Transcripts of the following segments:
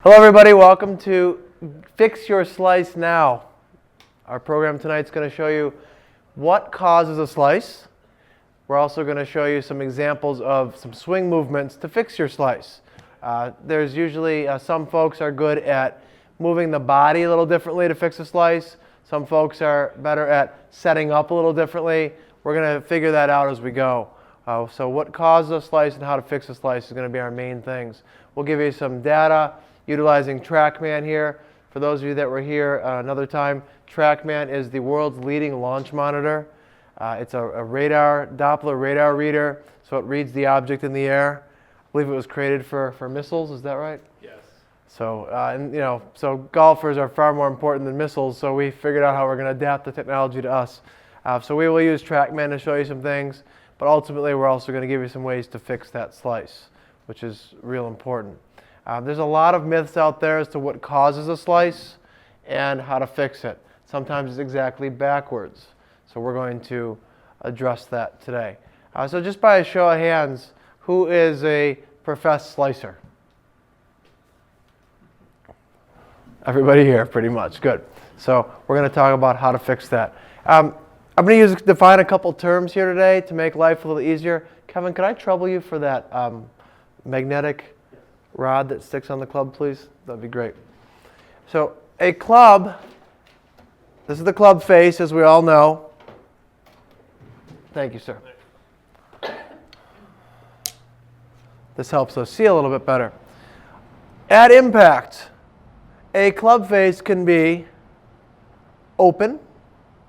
Hello everybody, welcome to Fix Your Slice Now. Our program tonight is going to show you what causes a slice. We're also going to show you some examples of some swing movements to fix your slice. There's usually, some folks are good at moving the body a little differently to fix a slice. Some folks are better at setting up a little differently. We're going to figure that out as we go. So what causes a slice and how to fix a slice is going to be our main things. We'll give you some data utilizing TrackMan here. For those of you that were here another time, TrackMan is the world's leading launch monitor. It's a radar, Doppler radar reader, so it reads the object in the air. I believe it was created for missiles, is that right? Yes. So, so golfers are far more important than missiles, so we figured out how we're going to adapt the technology to us. So we will use TrackMan to show you some things, but ultimately we're also going to give you some ways to fix that slice, which is real important. There's a lot of myths out there as to what causes a slice and how to fix it. Sometimes it's exactly backwards. So we're going to address that today. So just by a show of hands, who is a professed slicer? Everybody here, pretty much. Good. So we're going to talk about how to fix that. I'm going to define a couple terms here today to make life a little easier. Kevin, could I trouble you for that magnetic rod that sticks on the club, please? That'd be great. So a club, this is the club face, as we all know. Thank you, sir. This helps us see a little bit better. At impact, a club face can be open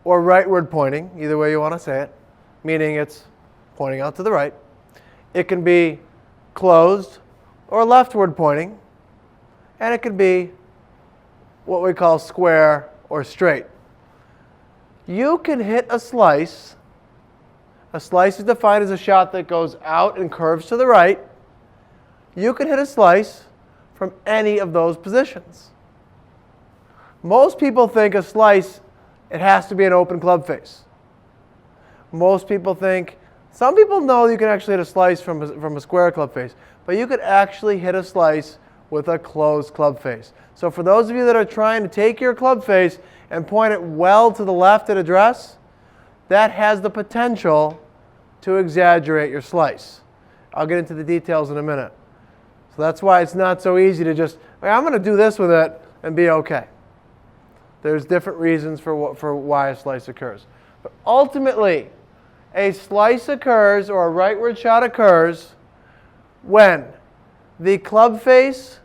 or rightward pointing, either way you want to say it, meaning it's pointing out to the right. It can be closed or leftward pointing, and it can be what we call square or straight. You can hit a slice. A slice is defined as a shot that goes out and curves to the right. You can hit a slice from any of those positions. Most people think a slice, it has to be an open club face. Most people think, some people know you can actually hit a slice from a square club face, but you could actually hit a slice with a closed club face. So for those of you that are trying to take your club face and point it well to the left at address, that has the potential to exaggerate your slice. I'll get into the details in a minute. So that's why it's not so easy to just, I'm going to do this with it and be okay. There's different reasons for why a slice occurs. But ultimately, a slice occurs, or a rightward shot occurs, when the club face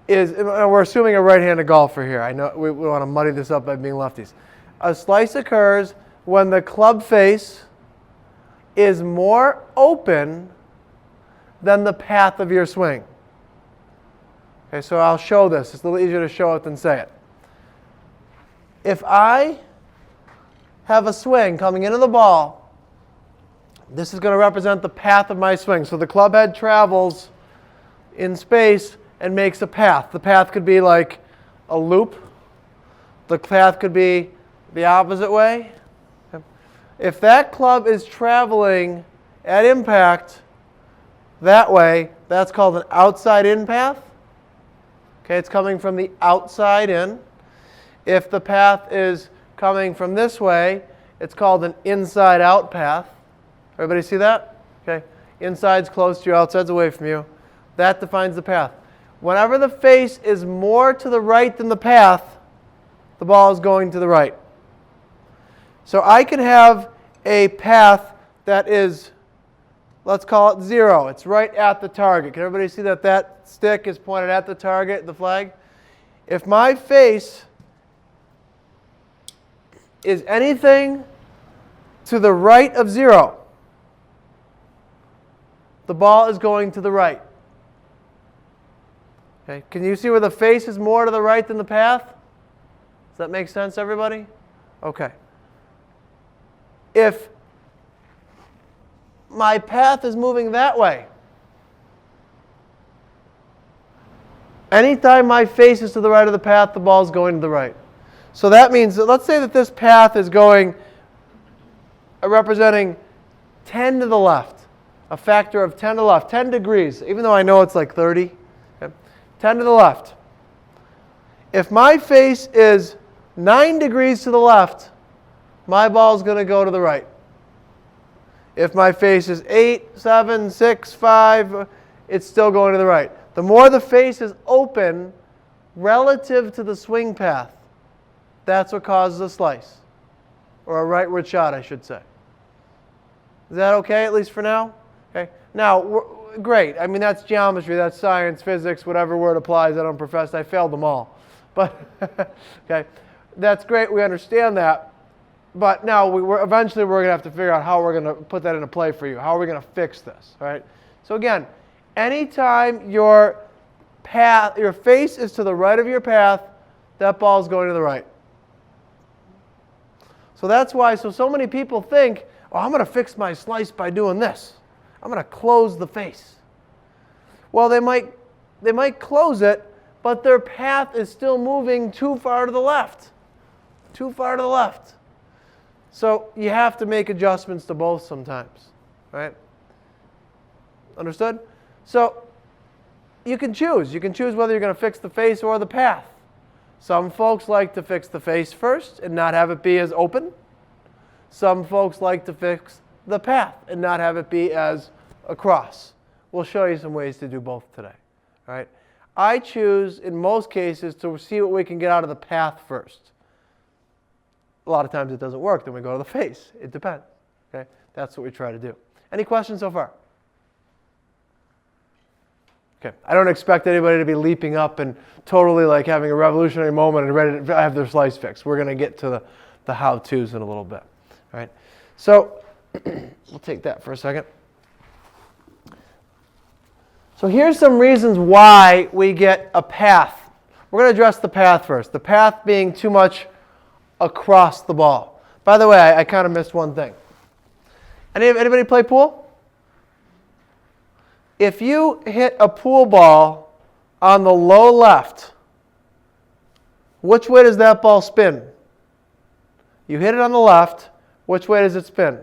is, and we're assuming a right-handed golfer here. I know we want to muddy this up by being lefties. A slice occurs when the club face is more open than the path of your swing. Okay, so I'll show this. It's a little easier to show it than say it. If I have a swing coming into the ball, this is going to represent the path of my swing. So the club head travels in space and makes a path. The path could be like a loop. The path could be the opposite way. If that club is traveling at impact that way, that's called an outside-in path. Okay, it's coming from the outside in. If the path is coming from this way, it's called an inside-out path. Everybody see that? Okay. Inside's close to you, outside's away from you. That defines the path. Whenever the face is more to the right than the path, the ball is going to the right. So I can have a path that is, let's call it 0. It's right at the target. Can everybody see that that stick is pointed at the target, the flag? If my face is anything to the right of 0, the ball is going to the right. Okay, can you see where the face is more to the right than the path? Does that make sense, everybody? Okay. If my path is moving that way, anytime my face is to the right of the path, the ball is going to the right. So that means that, let's say that this path is going, representing 10 to the left, a factor of 10 to the left, 10 degrees, even though I know it's like 30. Okay? 10 to the left. If my face is 9 degrees to the left, my ball is going to go to the right. If my face is 8, 7, 6, 5, it's still going to the right. The more the face is open relative to the swing path, that's what causes a slice, or a rightward shot, I should say. Is that okay, at least for now? Okay. Now, great. I mean, that's geometry, that's science, physics, whatever word applies. I don't profess. I failed them all. But, okay, that's great. We understand that. But now, eventually, we're going to have to figure out how we're going to put that into play for you. How are we going to fix this, all right? So again, anytime your face is to the right of your path, that ball is going to the right. So that's why so many people think, oh, I'm going to fix my slice by doing this. I'm going to close the face. Well, they might close it, but their path is still moving too far to the left. Too far to the left. So you have to make adjustments to both sometimes, right? Understood? So you can choose. You can choose whether you're going to fix the face or the path. Some folks like to fix the face first and not have it be as open. Some folks like to fix the path and not have it be as across. We'll show you some ways to do both today. All right? I choose, in most cases, to see what we can get out of the path first. A lot of times it doesn't work, then we go to the face. It depends. Okay? That's what we try to do. Any questions so far? Okay. I don't expect anybody to be leaping up and totally like having a revolutionary moment and ready to have their slice fixed. We're going to get to the how-tos in a little bit. All right? So we'll take that for a second. So here's some reasons why we get a path. We're going to address the path first. The path being too much across the ball. By the way, I kind of missed one thing. Anybody play pool? If you hit a pool ball on the low left, which way does that ball spin? You hit it on the left, which way does it spin?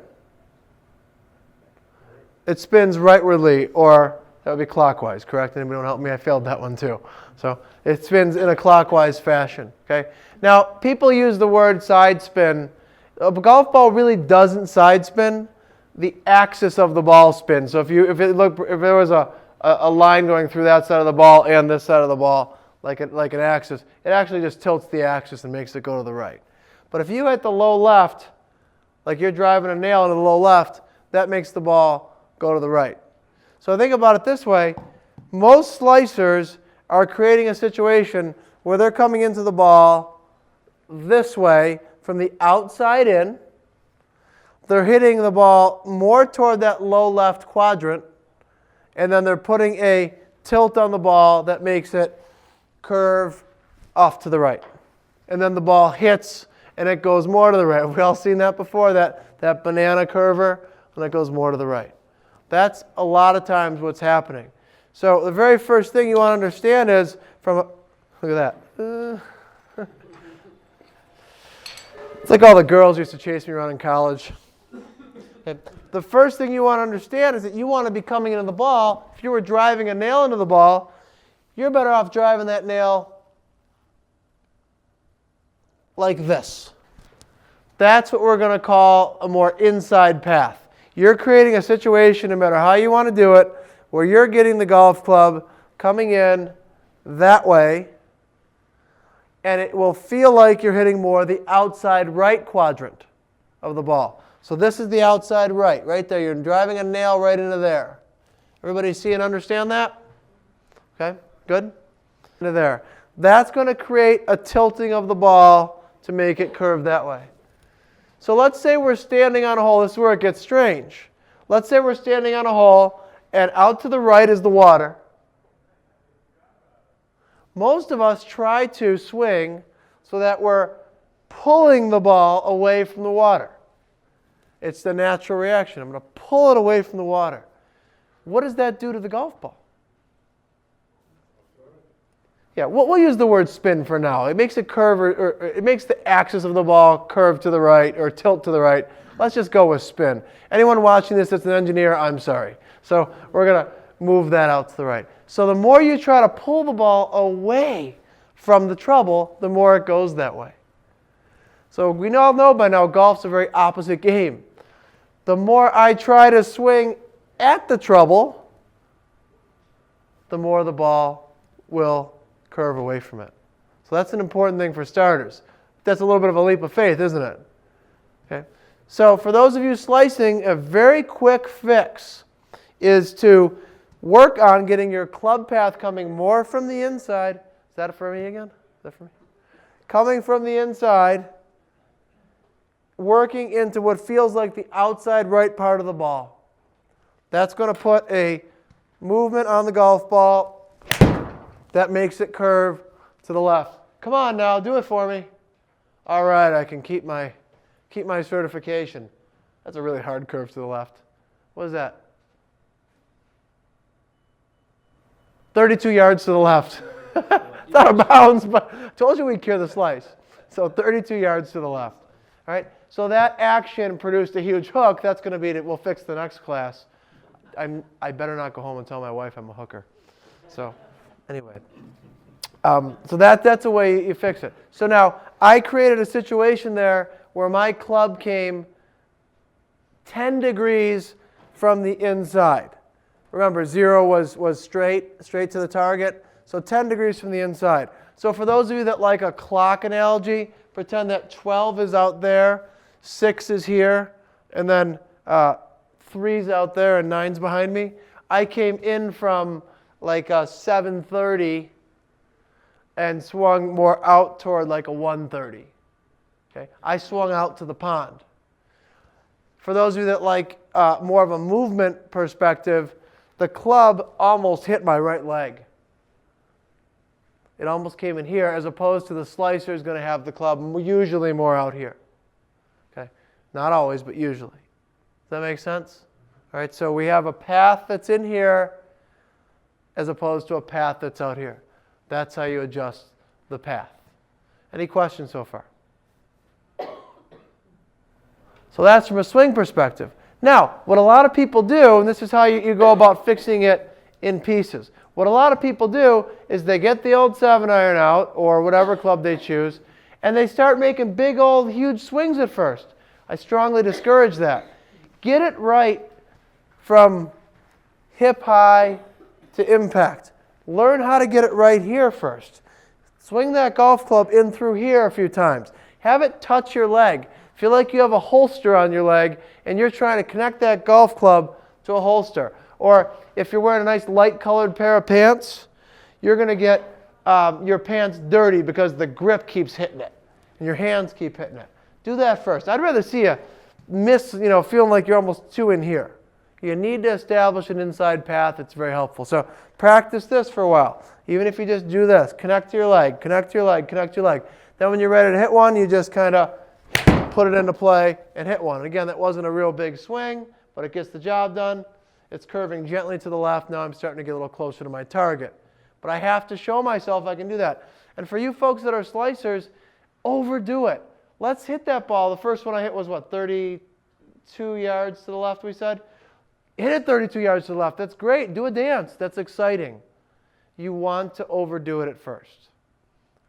It spins rightwardly, or that would be clockwise, correct? Anybody want to help me? I failed that one too. So it spins in a clockwise fashion. Okay. Now, people use the word side spin. A golf ball really doesn't side spin. The axis of the ball spins. So if there was a line going through that side of the ball and this side of the ball, like an axis, it actually just tilts the axis and makes it go to the right. But if you hit the low left, like you're driving a nail into the low left, that makes the ball go to the right. So think about it this way. Most slicers are creating a situation where they're coming into the ball this way from the outside in. They're hitting the ball more toward that low left quadrant, and then they're putting a tilt on the ball that makes it curve off to the right. And then the ball hits and it goes more to the right. We've all seen that before, that banana curver, and it goes more to the right. That's a lot of times what's happening. So the very first thing you want to understand is look at that. It's like all the girls used to chase me around in college. Okay. The first thing you want to understand is that you want to be coming into the ball. If you were driving a nail into the ball, you're better off driving that nail like this. That's what we're going to call a more inside path. You're creating a situation, no matter how you want to do it, where you're getting the golf club coming in that way, and it will feel like you're hitting more the outside right quadrant of the ball. So this is the outside right there. You're driving a nail right into there. Everybody see and understand that? Okay, good? Into there. That's going to create a tilting of the ball to make it curve that way. So let's say we're standing on a hole. This is where it gets strange. Let's say we're standing on a hole, and out to the right is the water. Most of us try to swing so that we're pulling the ball away from the water. It's the natural reaction. I'm going to pull it away from the water. What does that do to the golf ball? Yeah, we'll use the word spin for now. It makes it curve, or it makes the axis of the ball curve to the right or tilt to the right. Let's just go with spin. Anyone watching this that's an engineer, I'm sorry. So we're move that out to the right. So the more you try to pull the ball away from the trouble, the more it goes that way. So we all know by now golf's a very opposite game. The more I try to swing at the trouble, the more the ball will curve away from it. So that's an important thing for starters. That's a little bit of a leap of faith, isn't it? Okay. So for those of you slicing, a very quick fix is to work on getting your club path coming more from the inside. Is that for me again? Is that for me? Coming from the inside, working into what feels like the outside right part of the ball. That's going to put a movement on the golf ball that makes it curve to the left. Come on now, do it for me. All right, I can keep my certification. That's a really hard curve to the left. What is that? 32 yards to the left. It's out of bounds, but I told you we'd cure the slice. So 32 yards to the left. All right, so that action produced a huge hook. That's going to be it. We'll fix the next class. I better not go home and tell my wife I'm a hooker. So anyway, so that's a way you fix it. So now I created a situation there where my club came 10 degrees from the inside. Remember, 0 was straight to the target. So 10 degrees from the inside. So for those of you that like a clock analogy, pretend that 12 is out there, 6 is here, and then 3's out there and 9's behind me. I came in from like a 7:30 and swung more out toward like a 1:30. Okay? I swung out to the pond. For those of you that like more of a movement perspective, the club almost hit my right leg. It almost came in here, as opposed to the slicer is going to have the club usually more out here. Okay? Not always, but usually. Does that make sense? All right, so we have a path that's in here as opposed to a path that's out here. That's how you adjust the path. Any questions so far? So that's from a swing perspective. Now, what a lot of people do, and this is how you go about fixing it in pieces. What a lot of people do is they get the old 7-iron out, or whatever club they choose, and they start making big old huge swings at first. I strongly discourage that. Get it right from hip high to impact. Learn how to get it right here first. Swing that golf club in through here a few times. Have it touch your leg. Feel like you have a holster on your leg and you're trying to connect that golf club to a holster. Or if you're wearing a nice light colored pair of pants, you're going to get your pants dirty because the grip keeps hitting it and your hands keep hitting it. Do that first. I'd rather see you miss, feeling like you're almost 2 in here. You need to establish an inside path. It's very helpful. So practice this for a while. Even if you just do this, connect to your leg, connect to your leg, connect to your leg. Then when you're ready to hit one, you just kind of put it into play and hit one. Again, that wasn't a real big swing, but it gets the job done. It's curving gently to the left. Now I'm starting to get a little closer to my target. But I have to show myself I can do that. And for you folks that are slicers, overdo it. Let's hit that ball. The first one I hit was, 32 yards to the left, we said? Hit it 32 yards to the left. That's great. Do a dance. That's exciting. You want to overdo it at first.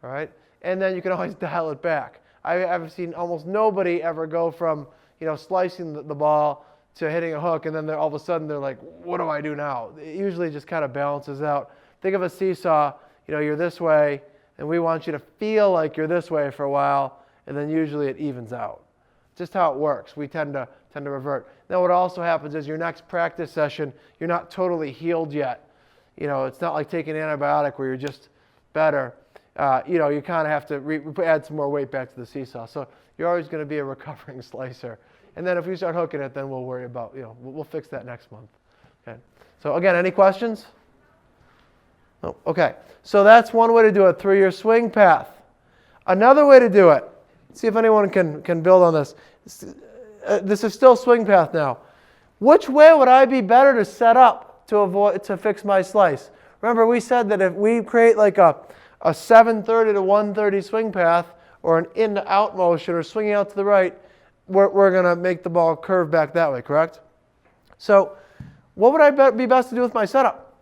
All right? And then you can always dial it back. I've seen almost nobody ever go from slicing the ball to hitting a hook, and then all of a sudden they're like, what do I do now? It usually just kind of balances out. Think of a seesaw. You're this way, and we want you to feel like you're this way for a while, and then usually it evens out. Just how it works. We tend to revert. Now what also happens is your next practice session, you're not totally healed yet. It's not like taking an antibiotic where you're just better. You kind of have to add some more weight back to the seesaw. So you're always going to be a recovering slicer. And then if we start hooking it, then we'll worry about, we'll fix that next month. Okay. So again, any questions? No. Okay. So that's one way to do it, through your swing path. Another way to do it, see if anyone can build on this. This is still swing path now. Which way would I be better to set up to fix my slice? Remember, we said that if we create like a 7:30 to 1:30 swing path, or an in to out motion, or swinging out to the right, we're going to make the ball curve back that way, correct? So What would I be best to do with my setup?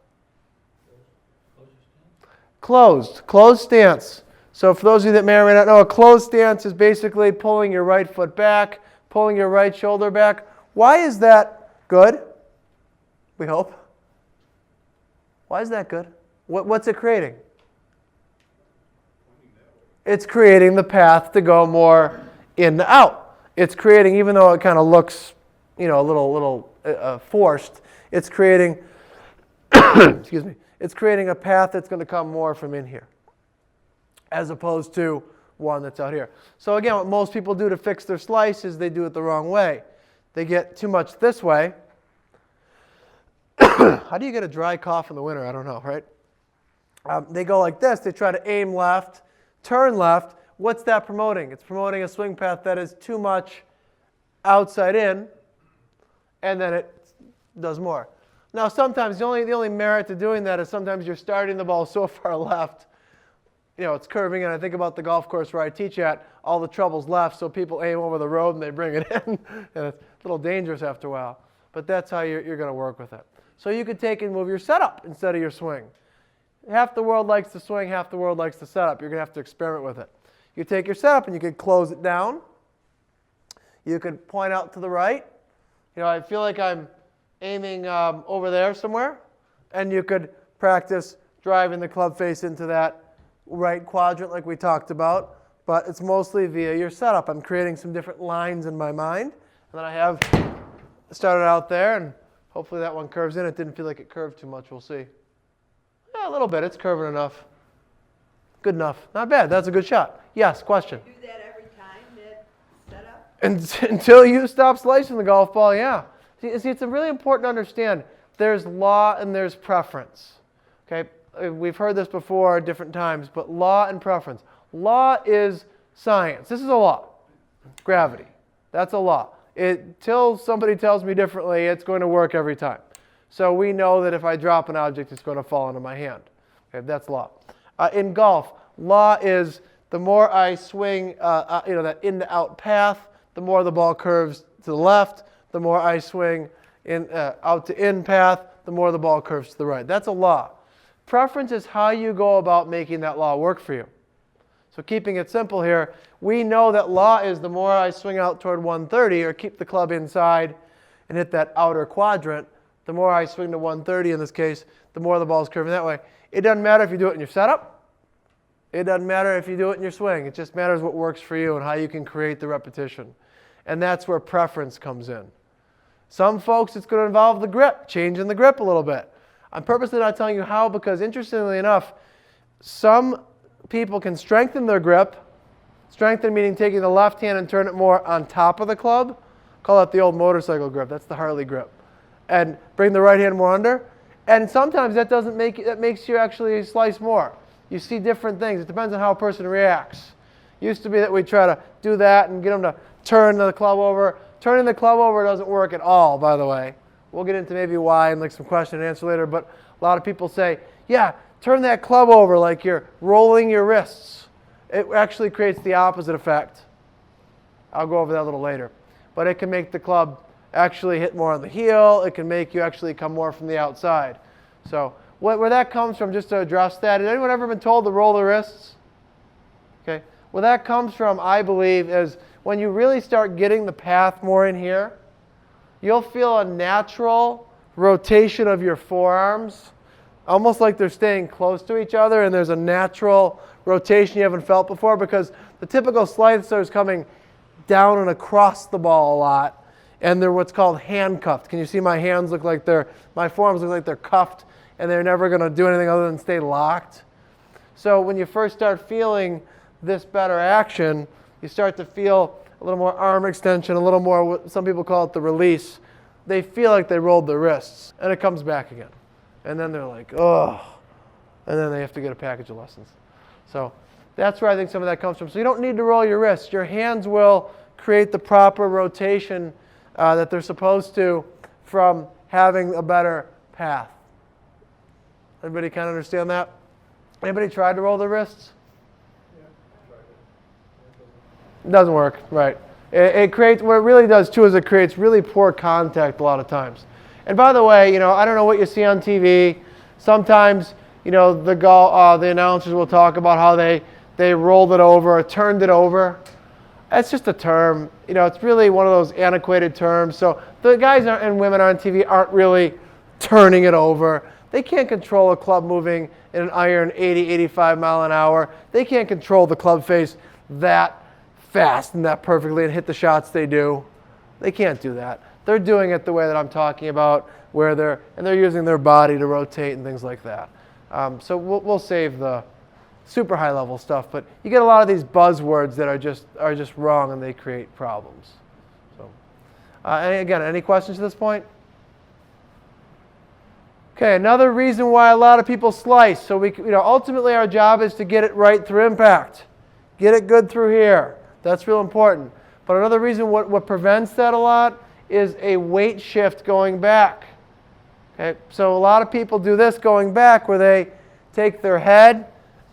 Closed stance. So for those of you that may or may not know, a closed stance is basically pulling your right foot back, pulling your right shoulder back. Why is that good? We hope. Why is that good? What's it creating? It's creating the path to go more in to out. It's creating, even though it kind of looks, a little forced, it's creating, excuse me, it's creating a path that's going to come more from in here, as opposed to one that's out here. So again, what most people do to fix their slice is they do it the wrong way. They get too much this way. How do you get a dry cough in the winter? I don't know, right? They go like this. They try to aim left, turn left. What's that promoting? It's promoting a swing path that is too much outside in, and then it does more. Now, sometimes the only merit to doing that is sometimes you're starting the ball so far left, it's curving, and I think about the golf course where I teach at, all the trouble's left, so people aim over the road and they bring it in, and it's a little dangerous after a while. But that's how you're going to work with it. So you could take and move your setup instead of your swing. Half the world likes to swing, half the world likes to setup. You're going to have to experiment with it. You take your setup and you could close it down. You could point out to the right. I feel like I'm aiming over there somewhere. And you could practice driving the club face into that right quadrant like we talked about. But it's mostly via your setup. I'm creating some different lines in my mind. And then I have started out there, and hopefully that one curves in. It didn't feel like it curved too much. We'll see. Yeah, a little bit. It's curving enough. Good enough. Not bad. That's a good shot. Yes, question? Do that every time, that setup? Until you stop slicing the golf ball, yeah. See, it's really important to understand there's law and there's preference. Okay, we've heard this before at different times, but law and preference. Law is science. This is a law. Gravity. That's a law. Till somebody tells me differently, it's going to work every time. So we know that if I drop an object, it's going to fall into my hand. Okay, that's law. In golf, law is the more I swing, that in to out path, the more the ball curves to the left. The more I swing out to in path, the more the ball curves to the right. That's a law. Preference is how you go about making that law work for you. So keeping it simple here, we know that law is the more I swing out toward 130 or keep the club inside and hit that outer quadrant, the more I swing to 130 in this case, the more the ball is curving that way. It doesn't matter if you do it in your setup. It doesn't matter if you do it in your swing. It just matters what works for you and how you can create the repetition. And that's where preference comes in. Some folks, it's going to involve the grip, changing the grip a little bit. I'm purposely not telling you how because, interestingly enough, some people can strengthen their grip. Strengthen meaning taking the left hand and turn it more on top of the club. Call that the old motorcycle grip. That's the Harley grip. And bring the right hand more under. And sometimes that makes you actually slice more. You see different things. It depends on how a person reacts. Used to be that we try to do that and get them to turn the club over. Turning the club over doesn't work at all, by the way. We'll get into maybe why and like some question and answer later. But a lot of people say, yeah, turn that club over like you're rolling your wrists. It actually creates the opposite effect. I'll go over that a little later. But it can make the club actually hit more on the heel. It can make you actually come more from the outside. So where that comes from, just to address that, has anyone ever been told to roll the wrists? Okay. Where that comes from, I believe, is when you really start getting the path more in here, you'll feel a natural rotation of your forearms, almost like they're staying close to each other, and there's a natural rotation you haven't felt before because the typical slicer is coming down and across the ball a lot, and they're what's called handcuffed. Can you see my hands look like my forearms look like they're cuffed, and they're never going to do anything other than stay locked? So when you first start feeling this better action, you start to feel a little more arm extension, a little more, what some people call it the release. They feel like they rolled their wrists, and it comes back again. And then they're like, oh, and then they have to get a package of lessons. So that's where I think some of that comes from. So you don't need to roll your wrists. Your hands will create the proper rotation that they're supposed to from having a better path. Everybody kind of understand that? Anybody tried to roll their wrists? Yeah, I tried it. It doesn't work, right. It creates, what it really does too is it creates really poor contact a lot of times. And by the way, I don't know what you see on TV. Sometimes, the announcers will talk about how they rolled it over or turned it over. That's just a term. It's really one of those antiquated terms. So the guys and women on TV aren't really turning it over. They can't control a club moving in an iron 80, 85 mile an hour. They can't control the club face that fast and that perfectly and hit the shots they do. They can't do that. They're doing it the way that I'm talking about, where they're using their body to rotate and things like that. So we'll save the super high level stuff, but you get a lot of these buzzwords that are just wrong and they create problems. So, and again, any questions at this point? Okay, another reason why a lot of people slice. So ultimately our job is to get it right through impact. Get it good through here. That's real important. But another reason what prevents that a lot is a weight shift going back. Okay, so a lot of people do this going back where they take their head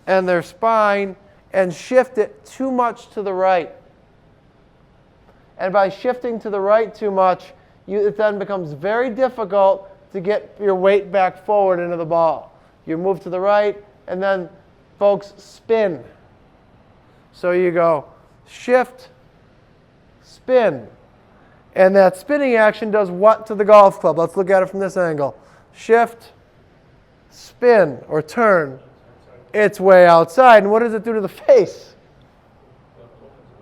and their spine and shift it too much to the right. And by shifting to the right too much, it then becomes very difficult to get your weight back forward into the ball. You move to the right, and then, folks, spin. So you go shift, spin. And that spinning action does what to the golf club? Let's look at it from this angle. Shift, spin, or turn. It's way outside. And what does it do to the face?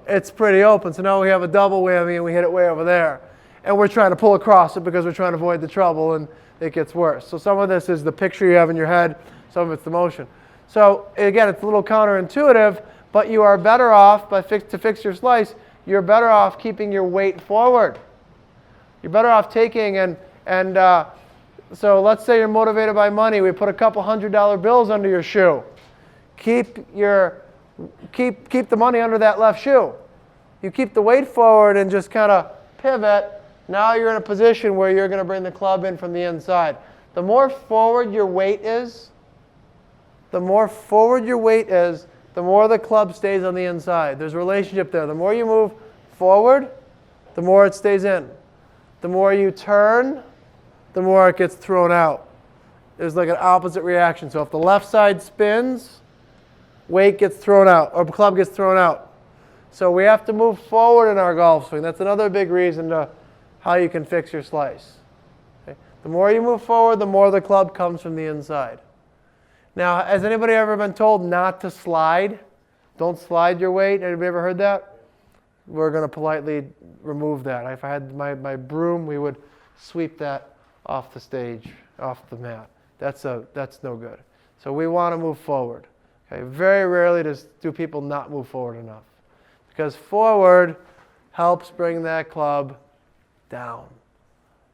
It's pretty open. So now we have a double whammy and we hit it way over there. And we're trying to pull across it because we're trying to avoid the trouble, and it gets worse. So some of this is the picture you have in your head. Some of it's the motion. So again, it's a little counterintuitive, but you are better off, to fix your slice, you're better off keeping your weight forward. You're better off taking so let's say you're motivated by money. We put a couple $100 bills under your shoe. Keep the money under that left shoe. You keep the weight forward and just kind of pivot. Now you're in a position where you're going to bring the club in from the inside. The more forward your weight is, the more the club stays on the inside. There's a relationship there. The more you move forward, the more it stays in. The more you turn, the more it gets thrown out. There's like an opposite reaction. So if the left side spins, weight gets thrown out, or the club gets thrown out. So we have to move forward in our golf swing. That's another big reason to how you can fix your slice. Okay? The more you move forward, the more the club comes from the inside. Now, has anybody ever been told not to slide? Don't slide your weight. Anybody ever heard that? We're going to politely remove that. If I had my broom, we would sweep that off the stage, off the mat. That's no good. So we want to move forward. Okay? Very rarely do people not move forward enough, because forward helps bring that club down.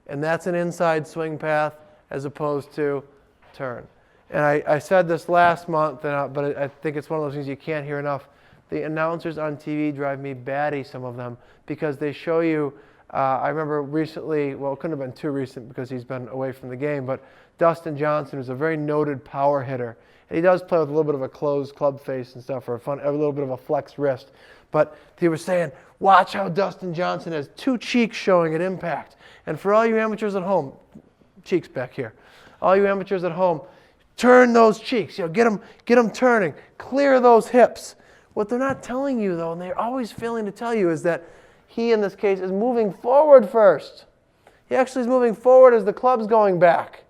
And that's an inside swing path as opposed to turn. And I said this last month, but I think it's one of those things you can't hear enough. The announcers on TV drive me batty, some of them, because they show you, I remember recently, well, it couldn't have been too recent because he's been away from the game, but Dustin Johnson was a very noted power hitter. And he does play with a little bit of a closed club face and stuff, or a little bit of a flexed wrist. But he was saying, watch how Dustin Johnson has two cheeks showing at impact. And for all you amateurs at home, cheeks back here, all you amateurs at home, turn those cheeks, get them turning, clear those hips. What they're not telling you, though, and they're always failing to tell you, is that he, in this case, is moving forward first. He actually is moving forward as the club's going back.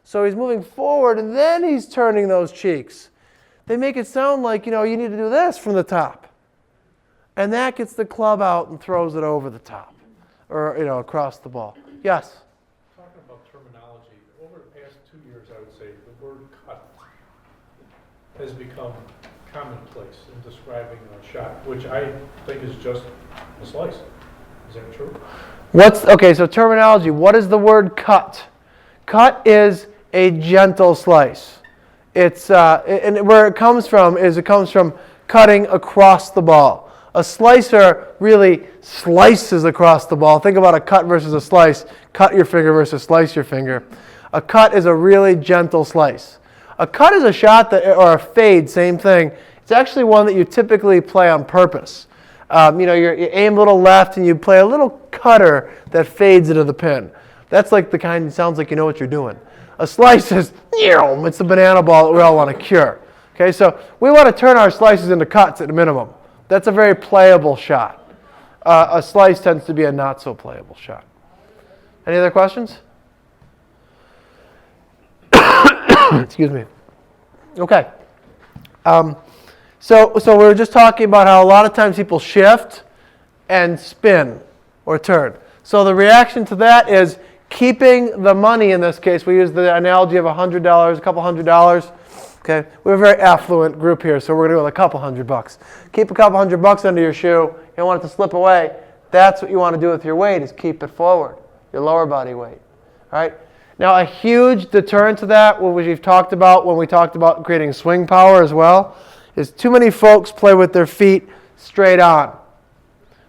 So he's moving forward, and then he's turning those cheeks. They make it sound like, you need to do this from the top. And that gets the club out and throws it over the top, or, across the ball. Yes? Talking about terminology, over the past 2 years, I would say the word cut has become commonplace in describing a shot, which I think is just a slice. Is that true? Okay, so terminology. What is the word cut? Cut is a gentle slice. It's and where it comes from cutting across the ball. A slicer really slices across the ball. Think about a cut versus a slice. Cut your finger versus slice your finger. A cut is a really gentle slice. A cut is a shot or a fade, same thing. It's actually one that you typically play on purpose. You aim a little left and you play a little cutter that fades into the pin. That's like the kind that sounds like you know what you're doing. A slice is, it's the banana ball that we all want to cure. Okay, so we want to turn our slices into cuts at a minimum. That's a very playable shot. A slice tends to be a not so playable shot. Any other questions? Excuse me. Okay. So we were just talking about how a lot of times people shift and spin or turn. So the reaction to that is keeping the money. In this case, we use the analogy of $100, a couple $100. Okay, we're a very affluent group here, so we're going to go with a couple $100. Keep a couple $100 under your shoe. You don't want it to slip away. That's what you want to do with your weight, is keep it forward, your lower body weight. All right. Now, a huge deterrent to that, what we've talked about when we talked about creating swing power as well, is too many folks play with their feet straight on,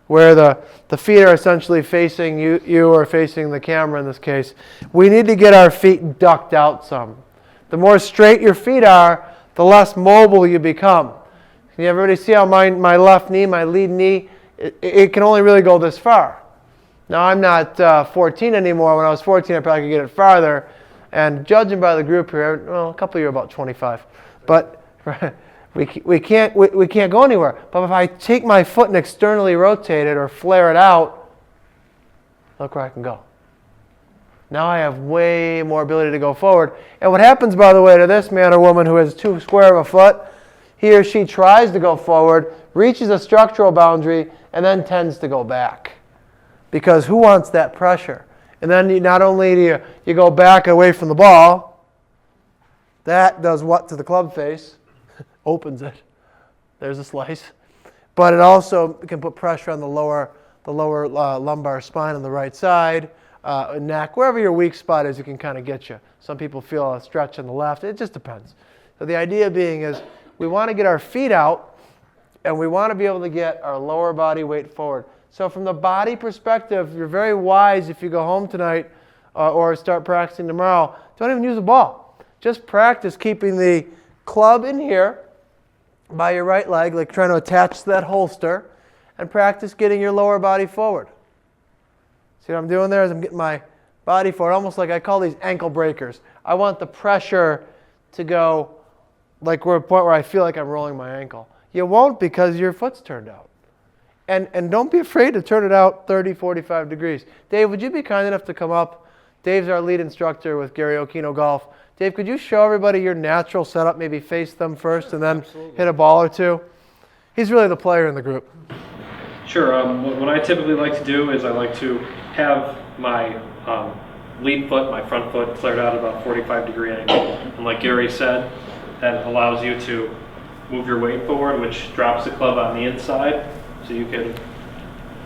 where the feet are essentially facing you or facing the camera in this case. We need to get our feet ducked out some. The more straight your feet are, the less mobile you become. Can everybody see how my left knee, my lead knee, it can only really go this far. Now, I'm not 14 anymore. When I was 14, I probably could get it farther. And judging by the group here, well, a couple of you are about 25. But we can't go anywhere. But if I take my foot and externally rotate it or flare it out, look where I can go. Now I have way more ability to go forward. And what happens, by the way, to this man or woman who has too square of a foot, he or she tries to go forward, reaches a structural boundary, and then tends to go back. Because who wants that pressure? And then not only do you go back away from the ball, that does what to the club face? Opens it. There's a slice. But it also can put pressure on the lower lumbar spine on the right side, neck, wherever your weak spot is, it can kind of get you. Some people feel a stretch on the left. It just depends. So the idea being is we want to get our feet out, and we want to be able to get our lower body weight forward. So from the body perspective, you're very wise if you go home tonight or start practicing tomorrow. Don't even use a ball. Just practice keeping the club in here by your right leg, like trying to attach to that holster, and practice getting your lower body forward. See what I'm doing there is I'm getting my body forward, almost like I call these ankle breakers. I want the pressure to go like we're at a point where I feel like I'm rolling my ankle. You won't because your foot's turned out. And don't be afraid to turn it out 30, 45 degrees. Dave, would you be kind enough to come up? Dave's our lead instructor with Gary Okino Golf. Dave, could you show everybody your natural setup? Maybe face them first and then Absolutely. Hit a ball or two. He's really the player in the group. Sure. What I typically like to do is I like to have my lead foot, my front foot, flared out at about 45-degree angle. And like Gary said, that allows you to move your weight forward, which drops the club on the inside. So you can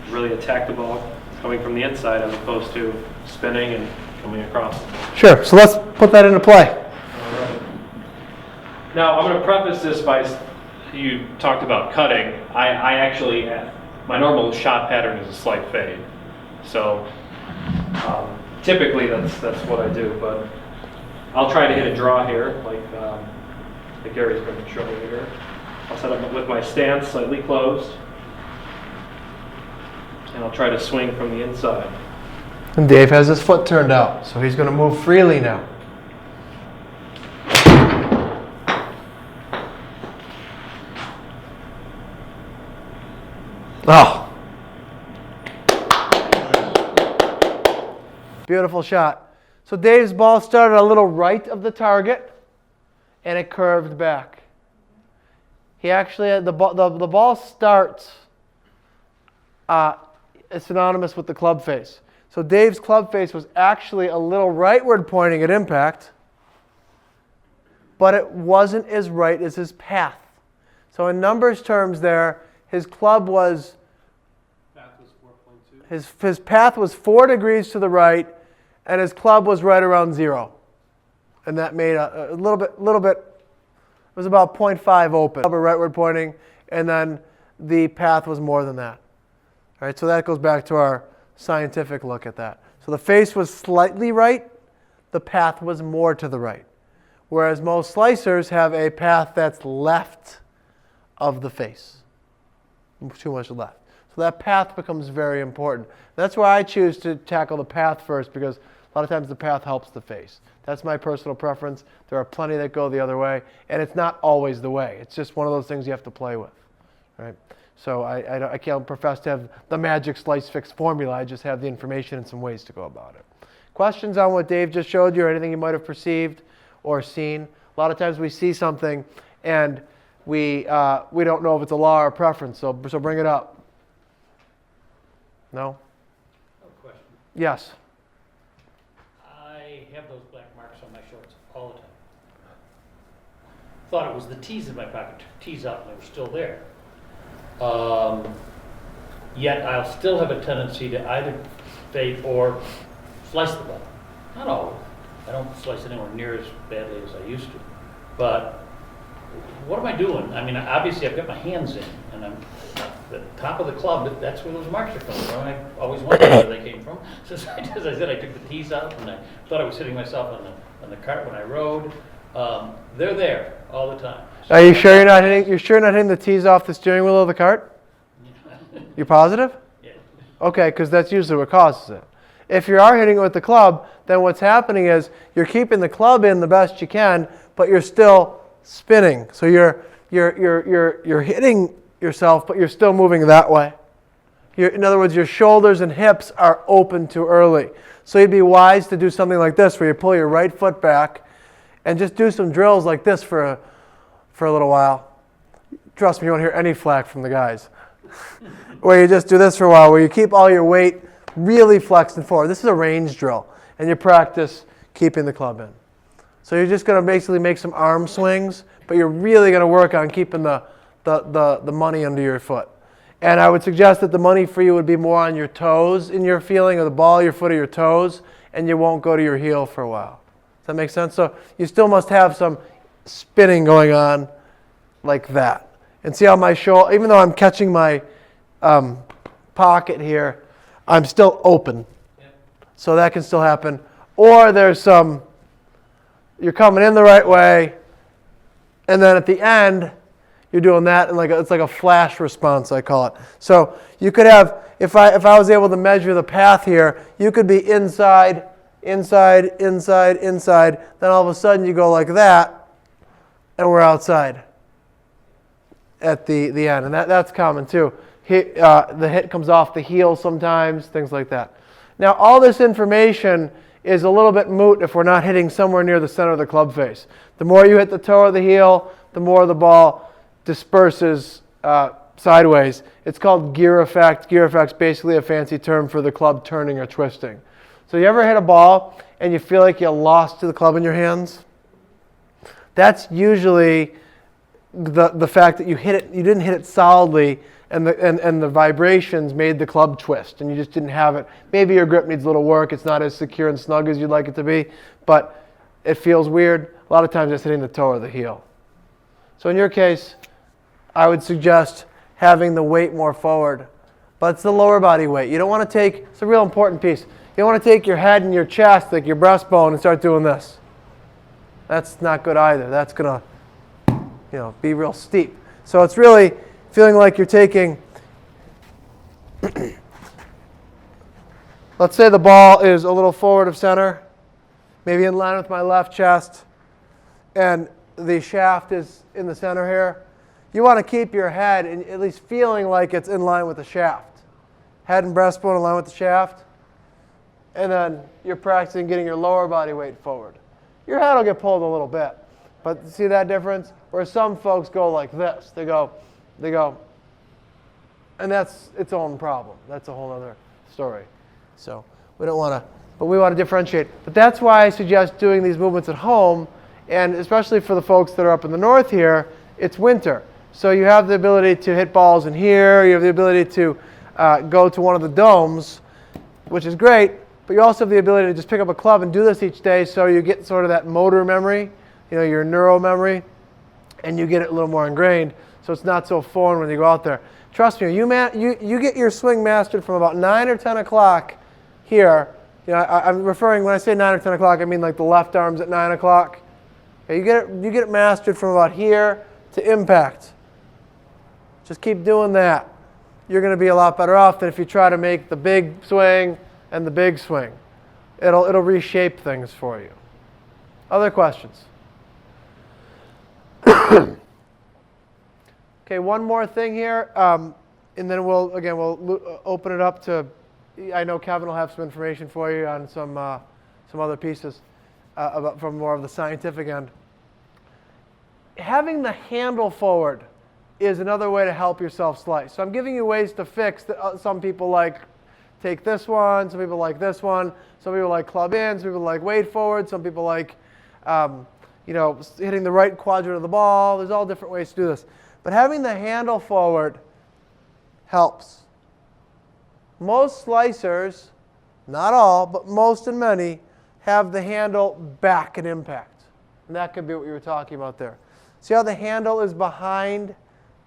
really attack the ball coming from the inside as opposed to spinning and coming across. Sure. So let's put that into play. All right. Now, I'm going to preface this by, you talked about cutting. I actually, my normal shot pattern is a slight fade. So typically that's what I do. But I'll try to hit a draw here, like Gary's going to show me here. I'll set up with my stance slightly closed. And I'll try to swing from the inside. And Dave has his foot turned out, so he's going to move freely now. Oh. Beautiful shot. So Dave's ball started a little right of the target, and it curved back. He actually had the ball starts synonymous with the club face. So Dave's club face was actually a little rightward pointing at impact, but it wasn't as right as his path. So in numbers terms there, his club was, Path was 4.2. his path was 4 degrees to the right, and his club was right around 0. And that made a little bit, it was about 0.5 open. Rightward pointing, and then the path was more than that. All right, so that goes back to our scientific look at that. So the face was slightly right, the path was more to the right. Whereas most slicers have a path that's left of the face. Too much left. So that path becomes very important. That's why I choose to tackle the path first, because A lot of times the path helps the face. That's my personal preference. There are plenty that go the other way, and it's not always the way. It's just one of those things you have to play with, right? So I can't profess to have the magic slice fix formula. I just have the information and some ways to go about it. Questions on what Dave just showed you, or anything you might have perceived or seen? A lot of times we see something and we don't know if it's a law or a preference, so bring it up. No? No question. Yes. I have those black marks on my shorts all the time. Thought it was the T's in my pocket, took T's out and they were still there. Yet I'll still have a tendency to either fade or slice the ball. Not always. I don't slice it anywhere near as badly as I used to. But what am I doing? I mean, obviously I've got my hands in, and I'm at the top of the club. That's where those marks are coming from. I always wondered where they came from. So as I said, I took the tees out, and I thought I was hitting myself on the cart when I rode. They're there all the time. So Are you sure you're not hitting? You're sure you're not hitting the tees off the steering wheel of the cart? You positive? Yeah. Okay, because that's usually what causes it. If you are hitting it with the club, then what's happening is you're keeping the club in the best you can, but you're still spinning. So you're hitting yourself, but you're still moving that way. In other words, your shoulders and hips are open too early. So you'd be wise to do something like this, where you pull your right foot back and just do some drills like this for a little while. Trust me, you won't hear any flack from the guys. Where you just do this for a while, where you keep all your weight really flexed and forward. This is a range drill, and you practice keeping the club in. So you're just going to basically make some arm swings, but you're really going to work on keeping the money under your foot. And I would suggest that the money for you would be more on your toes in your feeling, or the ball of your foot or your toes, and you won't go to your heel for a while. Does that make sense? So you still must have some spinning going on like that. And see how my shoulder, even though I'm catching my pocket here, I'm still open. Yeah. So that can still happen. Or there's some, you're coming in the right way, and then at the end, you're doing that, and it's like a flash response, I call it. So you could have, if I was able to measure the path here, you could be inside, inside, inside, inside. Then all of a sudden you go like that, and we're outside at the end. And that's common too. The hit comes off the heel sometimes, things like that. Now all this information is a little bit moot if we're not hitting somewhere near the center of the club face. The more you hit the toe or the heel, the more the ball disperses sideways. It's called gear effect. Gear effect's basically a fancy term for the club turning or twisting. So you ever hit a ball and you feel like you lost to the club in your hands? That's usually the fact that you didn't hit it solidly, and the vibrations made the club twist, and you just didn't have it. Maybe your grip needs a little work. It's not as secure and snug as you'd like it to be, but it feels weird. A lot of times it's hitting the toe or the heel. So in your case, I would suggest having the weight more forward, but it's the lower body weight. You don't want to take, it's a real important piece. You don't want to take your head and your chest, like your breastbone, and start doing this. That's not good either. That's going to be real steep. So it's really feeling like you're taking, let's say the ball is a little forward of center, maybe in line with my left chest, and the shaft is in the center here. You want to keep your head at least feeling like it's in line with the shaft. Head and breastbone in line with the shaft. And then you're practicing getting your lower body weight forward. Your head will get pulled a little bit. But see that difference? Where some folks go like this. They go, and that's its own problem. That's a whole other story. So we don't want to, but we want to differentiate. But that's why I suggest doing these movements at home, and especially for the folks that are up in the north here, it's winter. So you have the ability to hit balls in here. You have the ability to go to one of the domes, which is great, but you also have the ability to just pick up a club and do this each day, so you get sort of that motor memory, your neuro memory, and you get it a little more ingrained, so it's not so foreign when you go out there. Trust me, you get your swing mastered from about 9 or 10 o'clock here. I'm referring, when I say 9 or 10 o'clock, I mean like the left arm's at 9 o'clock. Okay, you get it mastered from about here to impact. Just keep doing that. You're going to be a lot better off than if you try to make the big swing and the big swing. It'll reshape things for you. Other questions? Okay, one more thing here, and then we'll open it up to. I know Kevin will have some information for you on some other pieces from more of the scientific end. Having the handle forward is another way to help yourself slice. So I'm giving you ways to fix that. Some people like take this one, some people like this one, some people like club in, some people like weight forward, some people like hitting the right quadrant of the ball. There's all different ways to do this. But having the handle forward helps. Most slicers, not all, but most and many, have the handle back at impact. And that could be what you were talking about there. See how the handle is behind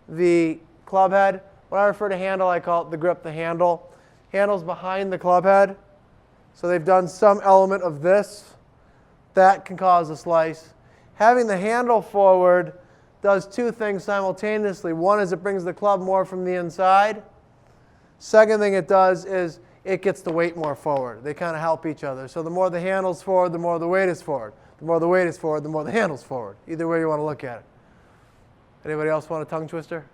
the club head? When I refer to handle, I call it the grip, the handle. Handle's behind the club head. So they've done some element of this. That can cause a slice. Having the handle forward does two things simultaneously. One is it brings the club more from the inside. Second thing it does is it gets the weight more forward. They kind of help each other. So the more the handle's forward, the more the weight is forward. The more the weight is forward, the more the handle's forward. Either way you want to look at it. Anybody else want a tongue twister?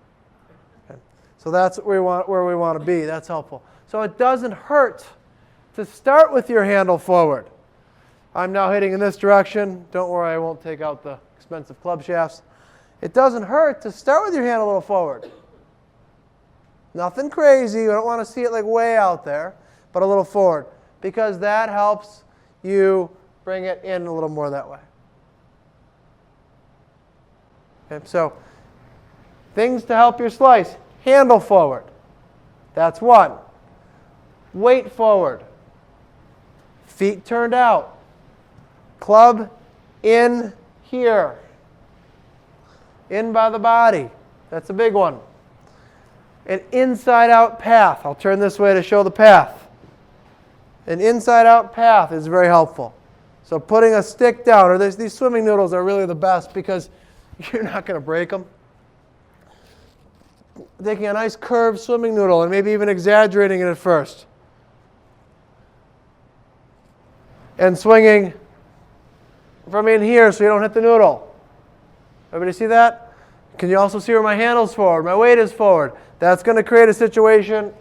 Okay. So that's where we want to be. That's helpful. So it doesn't hurt to start with your handle forward. I'm now hitting in this direction. Don't worry, I won't take out the expensive club shafts. It doesn't hurt to start with your hand a little forward. Nothing crazy. You don't want to see it like way out there, but a little forward, because that helps you bring it in a little more that way. Okay, so things to help your slice. Handle forward. That's one. Weight forward. Feet turned out. Club in here. In by the body. That's a big one. An inside-out path. I'll turn this way to show the path. An inside-out path is very helpful. So putting a stick down, or these swimming noodles are really the best because you're not going to break them. Taking a nice curved swimming noodle and maybe even exaggerating it at first. And swinging from in here so you don't hit the noodle. Everybody see that? Can you also see where my handle's forward? My weight is forward. That's going to create a situation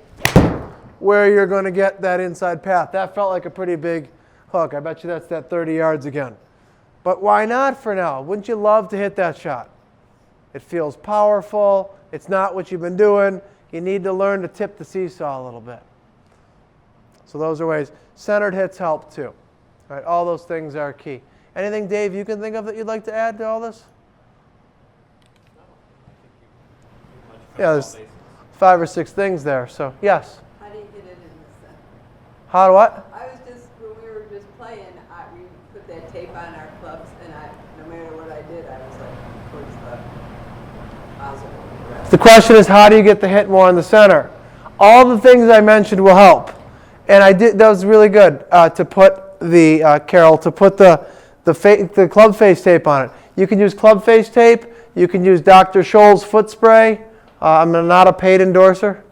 where you're going to get that inside path. That felt like a pretty big hook. I bet you that's that 30 yards again. But why not for now? Wouldn't you love to hit that shot? It feels powerful. It's not what you've been doing. You need to learn to tip the seesaw a little bit. So those are ways. Centered hits help too. All right, all those things are key. Anything, Dave, you can think of that you'd like to add to all this? Yeah, there's 5 or 6 things there. So, yes? How do you get it in the center? How do what? I was just, when we were just playing, we put that tape on our clubs, and no matter what I did, I was like, towards the nozzle. The question is, how do you get the hit more in the center? All the things I mentioned will help. And that was really good to put Carol, to put the club face tape on it. You can use club face tape. You can use Dr. Scholl's foot spray. I'm not a paid endorser,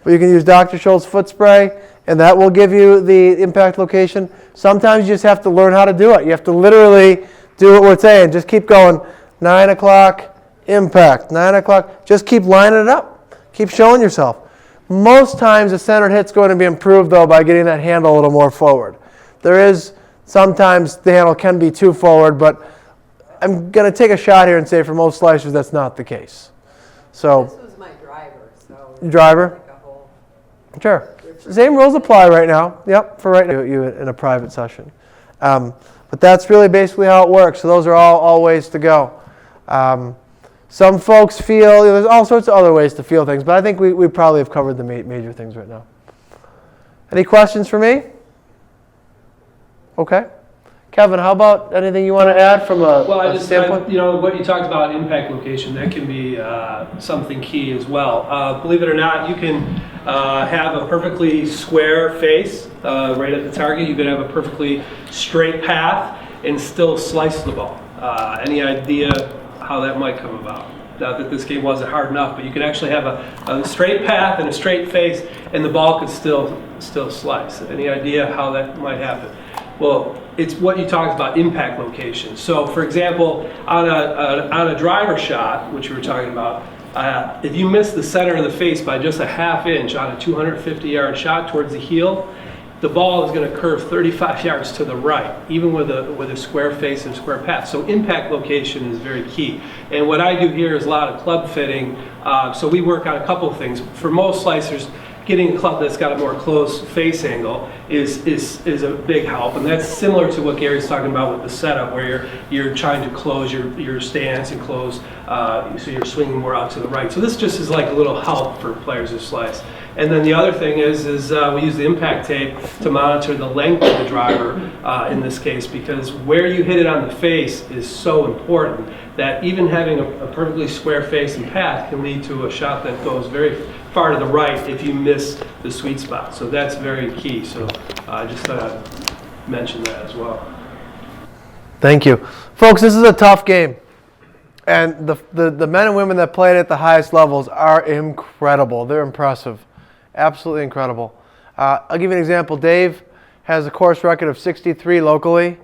but you can use Dr. Scholl's foot spray, and that will give you the impact location. Sometimes you just have to learn how to do it. You have to literally do what we're saying. Just keep going. 9 o'clock, impact. 9 o'clock. Just keep lining it up. Keep showing yourself. Most times the centered hit's going to be improved, though, by getting that handle a little more forward. There is sometimes the handle can be too forward, but I'm going to take a shot here and say for most slicers that's not the case. So, This was my driver, so. Driver? Like a whole sure. Same rules apply right now. Yep, for right now, you in a private session. But that's really basically how it works. So those are all ways to go. Some folks feel, there's all sorts of other ways to feel things, but I think we probably have covered the major things right now. Any questions for me? Okay. Kevin, how about anything you want to add from a standpoint? What you talked about, impact location, that can be something key as well. Believe it or not, you can have a perfectly square face right at the target. You could have a perfectly straight path and still slice the ball. Any idea how that might come about? Not that this game wasn't hard enough, but you could actually have a straight path and a straight face, and the ball could still slice. Any idea how that might happen? Well, it's what you talked about, impact location. So for example, on a driver shot, which we were talking about, if you miss the center of the face by just a ½ inch on a 250-yard shot towards the heel, the ball is going to curve 35 yards to the right, even with a square face and square path. So impact location is very key. And what I do here is a lot of club fitting. So we work on a couple of things. For most slicers, getting a club that's got a more close face angle is a big help, and that's similar to what Gary's talking about with the setup, where you're trying to close your stance and close, so you're swinging more out to the right. So this just is like a little help for players who slice. And then the other thing is we use the impact tape to monitor the length of the driver in this case, because where you hit it on the face is so important that even having a perfectly square face and path can lead to a shot that goes very far to the right if you miss the sweet spot. So that's very key. So I just thought I'd mention that as well. Thank you. Folks, this is a tough game. And the men and women that play it at the highest levels are incredible. They're impressive. Absolutely incredible. I'll give you an example. Dave has a course record of 63 locally.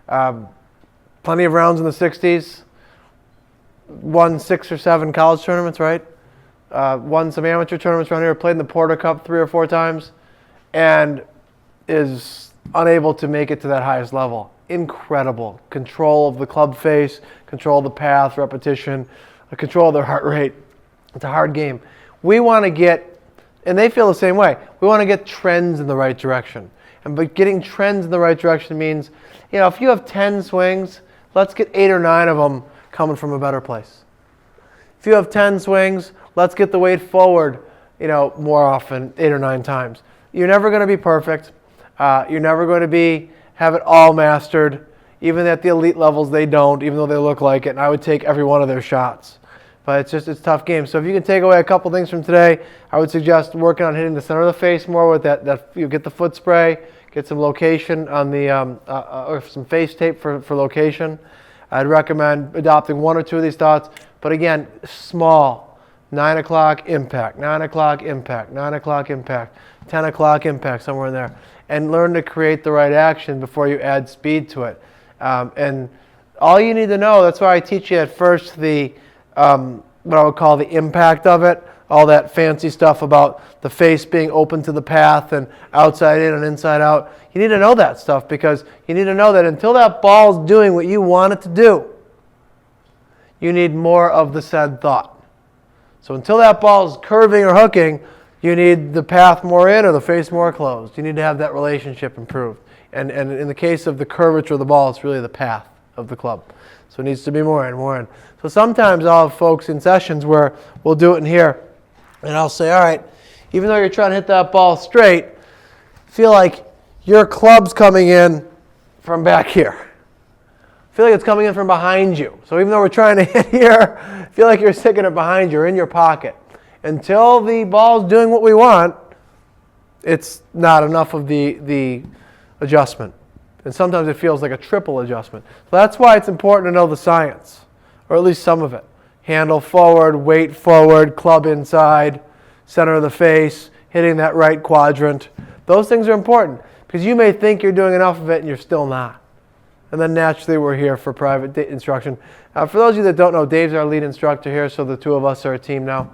Plenty of rounds in the 60s. Won 6 or 7 college tournaments, right? Won some amateur tournaments around here. Played in the Porter Cup 3 or 4 times. And is unable to make it to that highest level. Incredible. Control of the club face, control of the path, repetition, control of their heart rate. It's a hard game. We want to get, and they feel the same way, we want to get trends in the right direction. But getting trends in the right direction means, if you have 10 swings, let's get 8 or 9 of them coming from a better place. If you have 10 swings, let's get the weight forward, more often, 8 or 9 times. You're never going to be perfect. You're never going to have it all mastered. Even at the elite levels, they don't, even though they look like it. And I would take every one of their shots. But it's a tough game. So if you can take away a couple things from today, I would suggest working on hitting the center of the face more with that you get the foot spray, get some location on the, or some face tape for location. I'd recommend adopting 1 or 2 of these thoughts. But again, small. 9 o'clock impact, 9 o'clock impact, 9 o'clock impact, 10 o'clock impact, somewhere in there. And learn to create the right action before you add speed to it. And all you need to know, that's why I teach you at first what I would call the impact of it, all that fancy stuff about the face being open to the path and outside in and inside out. You need to know that stuff, because you need to know that until that ball's doing what you want it to do, you need more of the said thought. So until that ball's curving or hooking, you need the path more in or the face more closed. You need to have that relationship improved. And in the case of the curvature of the ball, it's really the path of the club. So it needs to be more in, more in. So sometimes I'll have folks in sessions where we'll do it in here, and I'll say, all right, even though you're trying to hit that ball straight, feel like your club's coming in from back here. Feel like it's coming in from behind you. So even though we're trying to hit here, feel like you're sticking it behind you or in your pocket. Until the ball's doing what we want, it's not enough of the adjustment. And sometimes it feels like a triple adjustment. So that's why it's important to know the science, or at least some of it. Handle forward, weight forward, club inside, center of the face, hitting that right quadrant. Those things are important, because you may think you're doing enough of it and you're still not. And then naturally we're here for private instruction. For those of you that don't know, Dave's our lead instructor here, so the 2 of us are a team now.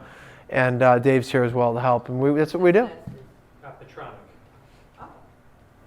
And Dave's here as well to help. And that's what we do.